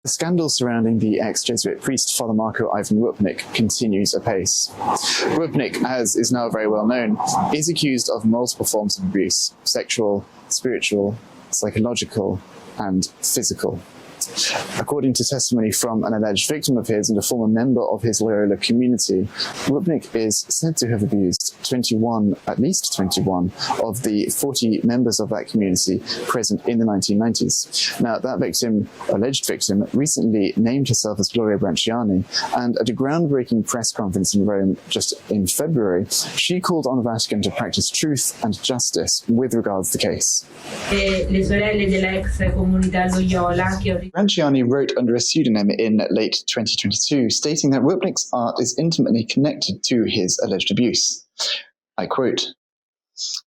The scandal surrounding the ex-Jesuit priest Father Marko Rupnik continues apace. Rupnik, as is now very well known, is accused of multiple forms of abuse: sexual, spiritual, psychological, and physical. According to testimony from an alleged victim of his and a former member of his Loyola community, Rupnik is said to have abused at least 21 of the 40 members of that community present in the 1990s. Now, that victim, alleged victim, recently named herself as Gloria Branciani, and at a groundbreaking press conference in Rome just in February, she called on the Vatican to practice truth and justice with regards to the case. Branciani wrote under a pseudonym in late 2022, stating that Rupnik's art is intimately connected to his alleged abuse. I quote,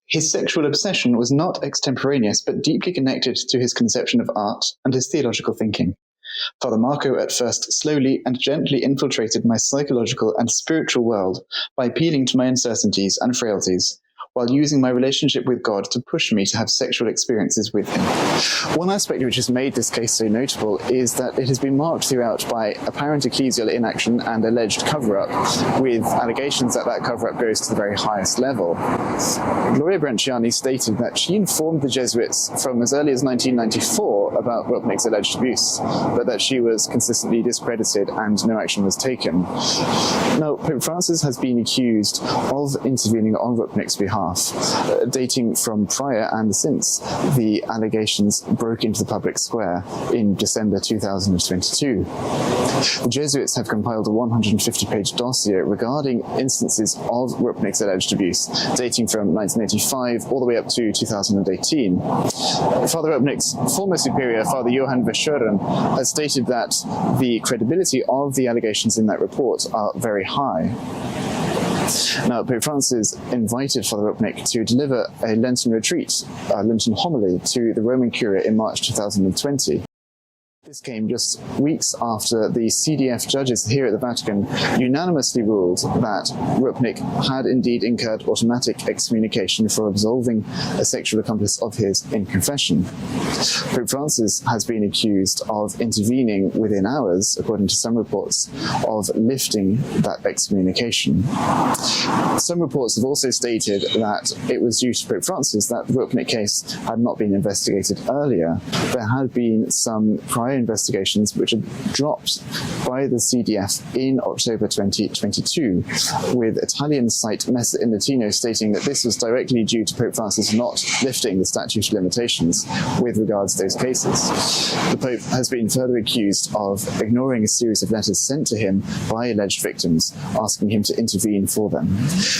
"His sexual obsession was not extemporaneous, but deeply connected to his conception of art and his theological thinking. Father Marko at first slowly and gently infiltrated my psychological and spiritual world by appealing to my uncertainties and frailties, while using my relationship with God to push me to have sexual experiences with him." One aspect which has made this case so notable is that it has been marked throughout by apparent ecclesial inaction and alleged cover-up, with allegations that that cover-up goes to the very highest level. Gloria Branciani stated that she informed the Jesuits from as early as 1994 about Rupnik's alleged abuse, but that she was consistently discredited and no action was taken. Now, Pope Francis has been accused of intervening on Rupnik's behalf, dating from prior and since the allegations broke into the public square in December 2022. The Jesuits have compiled a 150-page dossier regarding instances of Rupnik's alleged abuse, dating from 1985 all the way up to 2018. Father Rupnik's former superior, Father Johann Verschuren, has stated that the credibility of the allegations in that report are very high. Now, Pope Francis invited Father Rupnik to deliver a Lenten retreat, a Lenten homily, to the Roman Curia in March 2020. This came just weeks after the CDF judges here at the Vatican unanimously ruled that Rupnik had indeed incurred automatic excommunication for absolving a sexual accomplice of his in confession. Pope Francis has been accused of intervening within hours, according to some reports, of lifting that excommunication. Some reports have also stated that it was due to Pope Francis that the Rupnik case had not been investigated earlier. There had been some prior investigations which had dropped by the CDF in October 2022, with Italian site Messa in Latino stating that this was directly due to Pope Francis not lifting the statute of limitations with regards to those cases. The Pope has been further accused of ignoring a series of letters sent to him by alleged victims, asking him to intervene for them.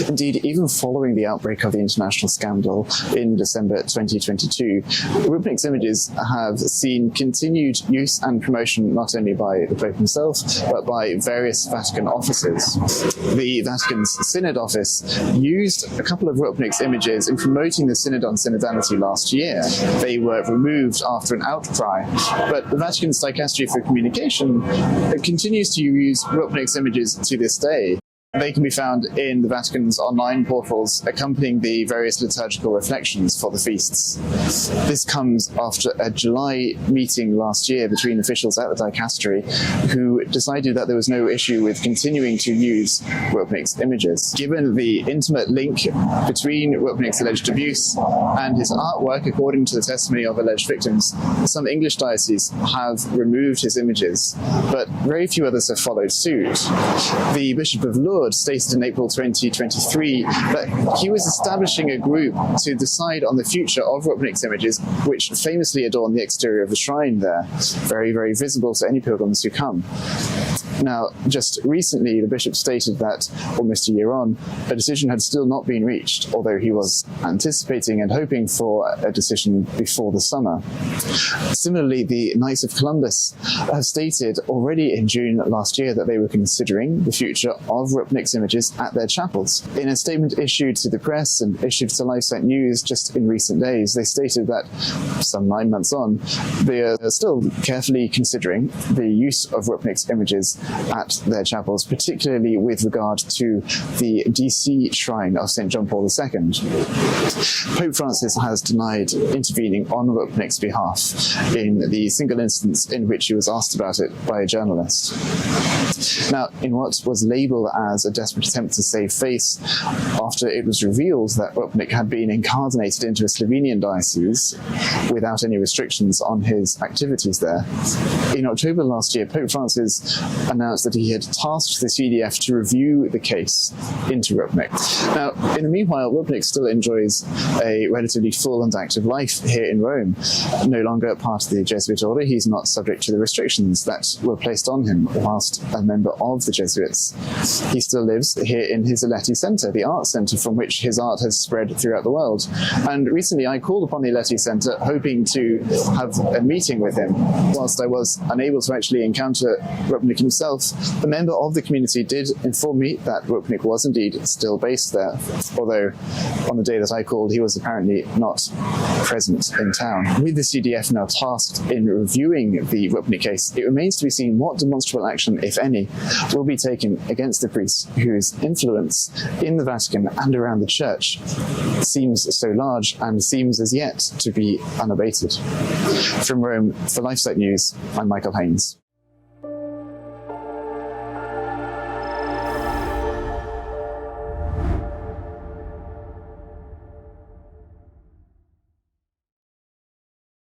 Indeed, even following the outbreak of the international scandal in December 2022, Rupnik's images have seen continued use and promotion not only by the Pope himself, but by various Vatican offices. The Vatican's Synod office used a couple of Rupnik's images in promoting the Synod on Synodality last year. They were removed after an outcry, but the Vatican's Dicastery for Communication continues to use Rupnik's images to this day. They can be found in the Vatican's online portals accompanying the various liturgical reflections for the feasts. This comes after a July meeting last year between officials at the Dicastery who decided that there was no issue with continuing to use Rupnik's images. Given the intimate link between Rupnik's alleged abuse and his artwork, according to the testimony of alleged victims, some English dioceses have removed his images, but very few others have followed suit. The Bishop of Lourdes stated in April 2023 that he was establishing a group to decide on the future of Rupnik's images, which famously adorn the exterior of the shrine there, very, very visible to any pilgrims who come. Now, just recently, the bishop stated that, almost a year on, a decision had still not been reached, although he was anticipating and hoping for a decision before the summer. Similarly, the Knights of Columbus have stated already in June last year that they were considering the future of Rupnik Rupnik's images at their chapels. In a statement issued to the press and issued to LifeSite News just in recent days, they stated that some 9 months on, they are still carefully considering the use of Rupnik's images at their chapels, particularly with regard to the DC shrine of St. John Paul II. Pope Francis has denied intervening on Rupnik's behalf in the single instance in which he was asked about it by a journalist. Now, in what was labelled as a desperate attempt to save face after it was revealed that Rupnik had been incarcerated into a Slovenian diocese without any restrictions on his activities there, in October last year, Pope Francis announced that he had tasked the CDF to review the case into Rupnik. Now, in the meanwhile, Rupnik still enjoys a relatively full and active life here in Rome. No longer part of the Jesuit order, he's not subject to the restrictions that were placed on him whilst a member of the Jesuits. He still lives here in his Aleti Centre, the art centre from which his art has spread throughout the world. And recently I called upon the Aleti Centre hoping to have a meeting with him. Whilst I was unable to actually encounter Rupnik himself, a member of the community did inform me that Rupnik was indeed still based there, although on the day that I called he was apparently not present in town. With the CDF now tasked in reviewing the Rupnik case, it remains to be seen what demonstrable action, if any, will be taken against the priest whose influence in the Vatican and around the Church seems so large and seems as yet to be unabated. From Rome, for LifeSite News, I'm Michael Haynes.